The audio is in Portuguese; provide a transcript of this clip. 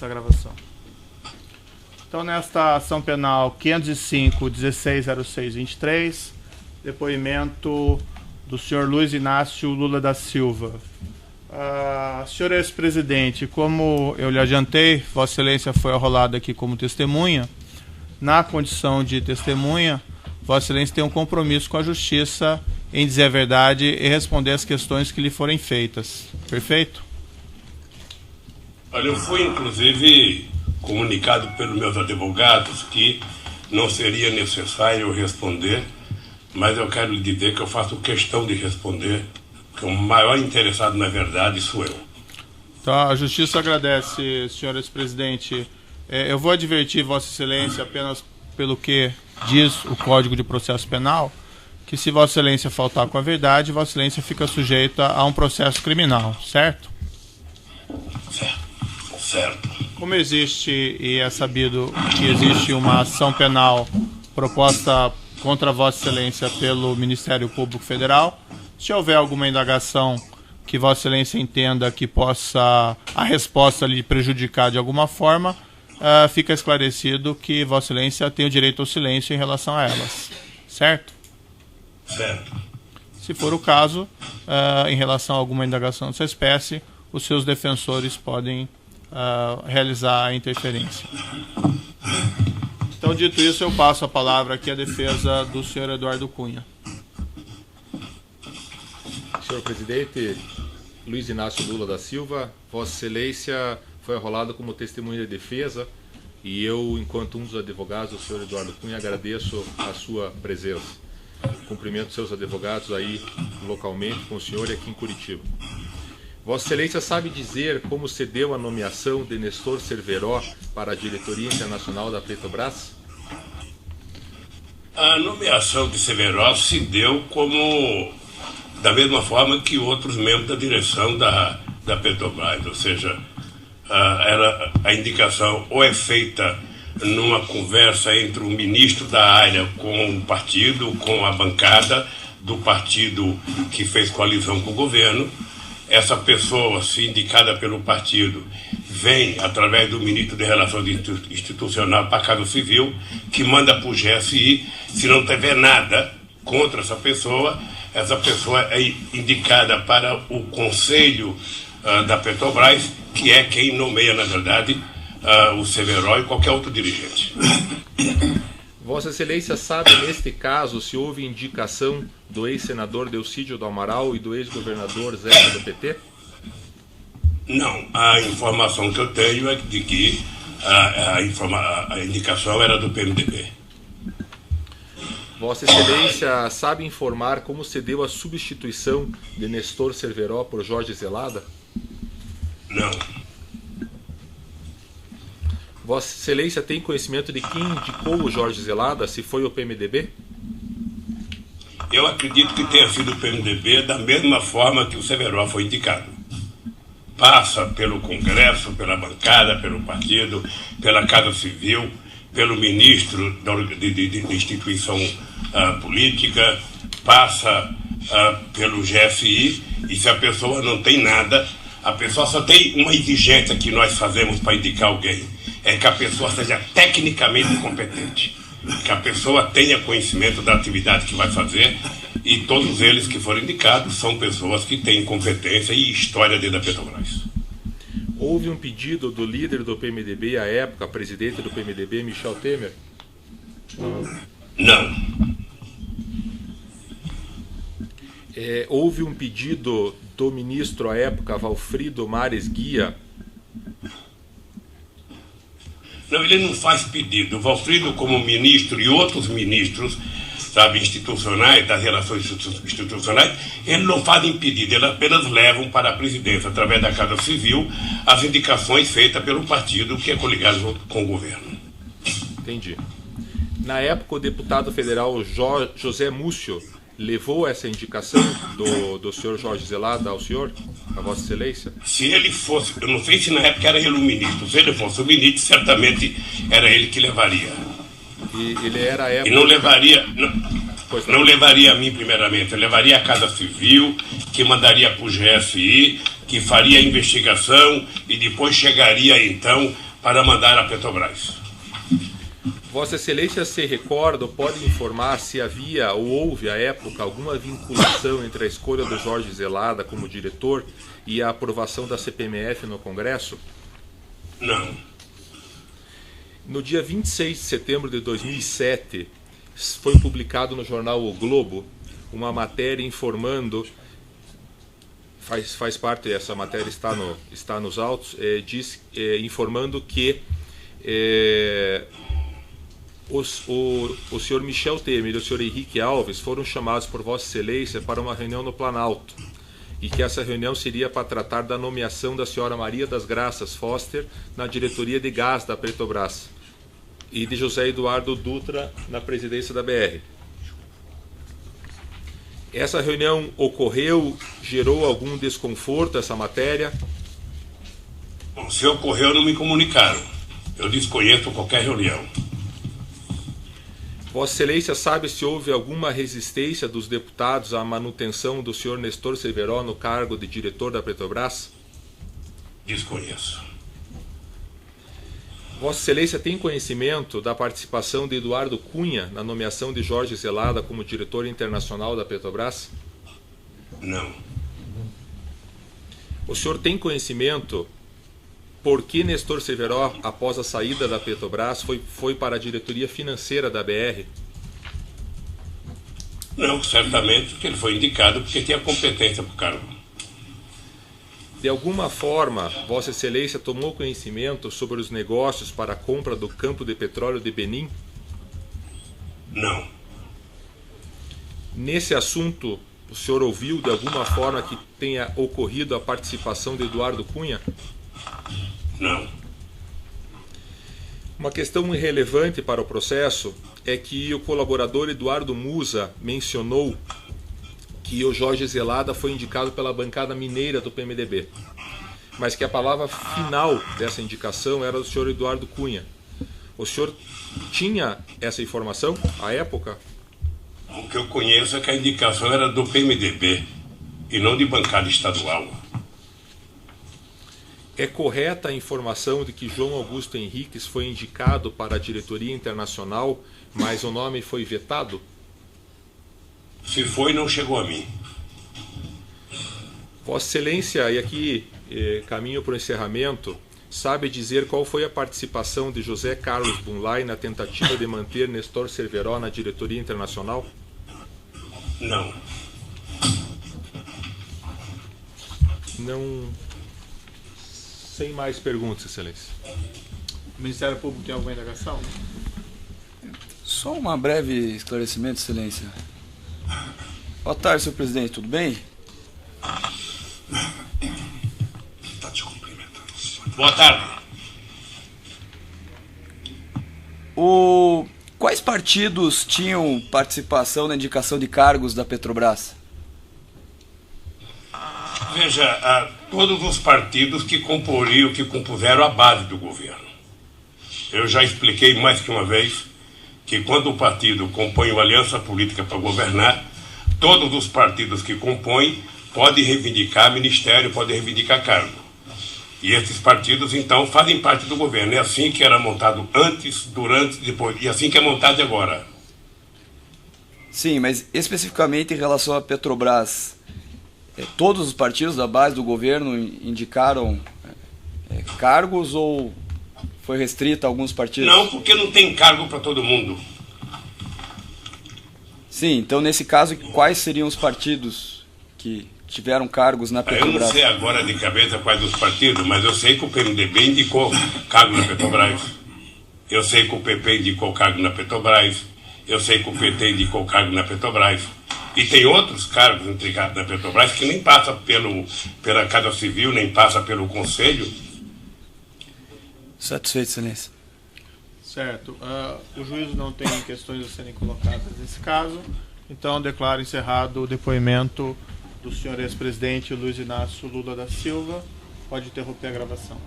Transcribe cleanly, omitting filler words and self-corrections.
começa a gravação. Então, nesta ação penal 505-1606-23, depoimento do senhor Luiz Inácio Lula da Silva. Senhor ex-presidente, como eu lhe adiantei, Vossa Excelência foi arrolada aqui como testemunha. Na condição de testemunha, Vossa Excelência tem um compromisso com a Justiça em dizer a verdade e responder as questões que lhe forem feitas. Perfeito? Olha, eu fui, inclusive, comunicado pelos meus advogados que não seria necessário responder, mas eu quero lhe dizer que eu faço questão de responder, porque o maior interessado na verdade sou eu. Tá, a Justiça agradece, senhor ex-presidente. Eu vou advertir Vossa Excelência apenas pelo que diz o Código de Processo Penal, que se Vossa Excelência faltar com a verdade, Vossa Excelência fica sujeita a um processo criminal, certo? Certo. Como existe, e é sabido que existe uma ação penal proposta contra Vossa Excelência pelo Ministério Público Federal, se houver alguma indagação que Vossa Excelência entenda que possa a resposta lhe prejudicar de alguma forma, fica esclarecido que Vossa Excelência tem o direito ao silêncio em relação a elas. Certo? Certo. Se for o caso, em relação a alguma indagação dessa espécie, os seus defensores podem realizar a interferência. Então, dito isso, eu passo a palavra aqui à defesa do senhor Eduardo Cunha. Senhor presidente, Luiz Inácio Lula da Silva, Vossa Excelência foi arrolado como testemunha de defesa e eu, enquanto um dos advogados, o senhor Eduardo Cunha, agradeço a sua presença. Cumprimento seus advogados aí localmente com o senhor e aqui em Curitiba. Vossa Excelência sabe dizer como se deu a nomeação de Nestor Cerveró para a diretoria internacional da Petrobras? A nomeação de Cerveró se deu como da mesma forma que outros membros da direção da Petrobras, ou seja, a indicação ou é feita numa conversa entre o ministro da área com o partido, com a bancada do partido que fez coalizão com o governo. Essa pessoa, se indicada pelo partido, vem através do ministro de Relações Institucionais para a Casa Civil, que manda para o GSI. Se não tiver nada contra essa pessoa é indicada para o Conselho da Petrobras, que é quem nomeia, na verdade, o Cerveró e qualquer outro dirigente. Vossa Excelência sabe, neste caso, se houve indicação do ex-senador Delcídio do Amaral e do ex-governador Zeca do PT? Não, a informação que eu tenho é de que a indicação era do PMDB. Vossa Excelência sabe informar como se deu a substituição de Nestor Cerveró por Jorge Zelada? Não. Vossa Excelência tem conhecimento de quem indicou o Jorge Zelada, se foi o PMDB? Eu acredito que tenha sido o PMDB da mesma forma que o Cerveró foi indicado. Passa pelo Congresso, pela bancada, pelo partido, pela Casa Civil, pelo ministro de instituição política, passa pelo GSI, e se a pessoa não tem nada, a pessoa só tem uma exigência que nós fazemos para indicar alguém, é que a pessoa seja tecnicamente competente, que a pessoa tenha conhecimento da atividade que vai fazer, e todos eles que foram indicados são pessoas que têm competência e história dentro da Petrobras. Houve um pedido do líder do PMDB à época, presidente do PMDB, Michel Temer? Não. Houve um pedido do ministro à época, Valfrido Mares Guia? Não, ele não faz pedido. O Valfrido, como ministro e outros ministros, institucionais, das relações institucionais, eles não fazem pedido, eles apenas levam para a presidência, através da Casa Civil, as indicações feitas pelo partido que é coligado com o governo. Entendi. Na época, o deputado federal José Múcio levou essa indicação do senhor Jorge Zelada ao senhor, a Vossa Excelência? Se ele fosse, eu não sei se na época era ele o ministro, se ele fosse o ministro, certamente era ele que levaria. E ele era a época... E não levaria, não levaria a mim primeiramente, levaria a Casa Civil, que mandaria para o GSI, que faria a investigação e depois chegaria então para mandar a Petrobras. Vossa Excelência se recorda ou pode informar se havia ou houve à época alguma vinculação entre a escolha do Jorge Zelada como diretor e a aprovação da CPMF no Congresso? Não. No dia 26 de setembro de 2007, foi publicado no jornal O Globo uma matéria informando, faz parte, essa matéria está nos autos, informando que o senhor Michel Temer e o senhor Henrique Alves foram chamados por Vossa Excelência para uma reunião no Planalto, e que essa reunião seria para tratar da nomeação da senhora Maria das Graças Foster na diretoria de gás da Petrobras e de José Eduardo Dutra na presidência da BR. Essa reunião ocorreu, gerou algum desconforto essa matéria? Bom, se ocorreu, não me comunicaram. Eu desconheço qualquer reunião. Vossa Excelência sabe se houve alguma resistência dos deputados à manutenção do senhor Nestor Cerveró no cargo de diretor da Petrobras? Desconheço. Vossa Excelência tem conhecimento da participação de Eduardo Cunha na nomeação de Jorge Zelada como diretor internacional da Petrobras? Não. O senhor tem conhecimento por que Nestor Cerveró, após a saída da Petrobras, foi para a diretoria financeira da BR? Não, certamente porque ele foi indicado porque tinha competência para o cargo. De alguma forma, Vossa Excelência tomou conhecimento sobre os negócios para a compra do campo de petróleo de Benim? Não. Nesse assunto, o senhor ouviu de alguma forma que tenha ocorrido a participação de Eduardo Cunha? Não. Uma questão irrelevante para o processo é que o colaborador Eduardo Musa mencionou que o Jorge Zelada foi indicado pela bancada mineira do PMDB, mas que a palavra final dessa indicação era do senhor Eduardo Cunha. O senhor tinha essa informação à época? O que eu conheço é que a indicação era do PMDB e não de bancada estadual. É correta a informação de que João Augusto Henriques foi indicado para a diretoria internacional, mas o nome foi vetado? Se foi, não chegou a mim. Vossa Excelência, e aqui caminho para o encerramento, sabe dizer qual foi a participação de José Carlos Bunlai na tentativa de manter Nestor Cerveró na diretoria internacional? Não. Não. Sem mais perguntas, Excelência. O Ministério Público tem alguma indagação? Só um breve esclarecimento, Excelência. Boa tarde, senhor presidente, tudo bem? Está te cumprimentando. Boa tarde. Quais partidos tinham participação na indicação de cargos da Petrobras? Veja, todos os partidos que compuseram a base do governo. Eu já expliquei mais que uma vez que quando o partido compõe uma aliança política para governar, todos os partidos que compõem podem reivindicar ministério, podem reivindicar cargo. E esses partidos, então, fazem parte do governo. É assim que era montado antes, durante, depois. E assim que é montado agora. Sim, mas especificamente em relação à Petrobras, todos os partidos da base do governo indicaram cargos ou foi restrito a alguns partidos? Não, porque não tem cargo para todo mundo. Sim, então nesse caso, quais seriam os partidos que tiveram cargos na Petrobras? Eu não sei agora de cabeça quais os partidos, mas eu sei que o PMDB indicou cargo na Petrobras. Eu sei que o PP indicou cargo na Petrobras. Eu sei que o PT indicou cargo na Petrobras. E tem outros cargos indicados na Petrobras que nem passa pela Casa Civil, nem passa pelo Conselho. Satisfeito, Excelência. Certo. O juízo não tem questões a serem colocadas nesse caso, então declaro encerrado o depoimento do senhor ex-presidente Luiz Inácio Lula da Silva. Pode interromper a gravação.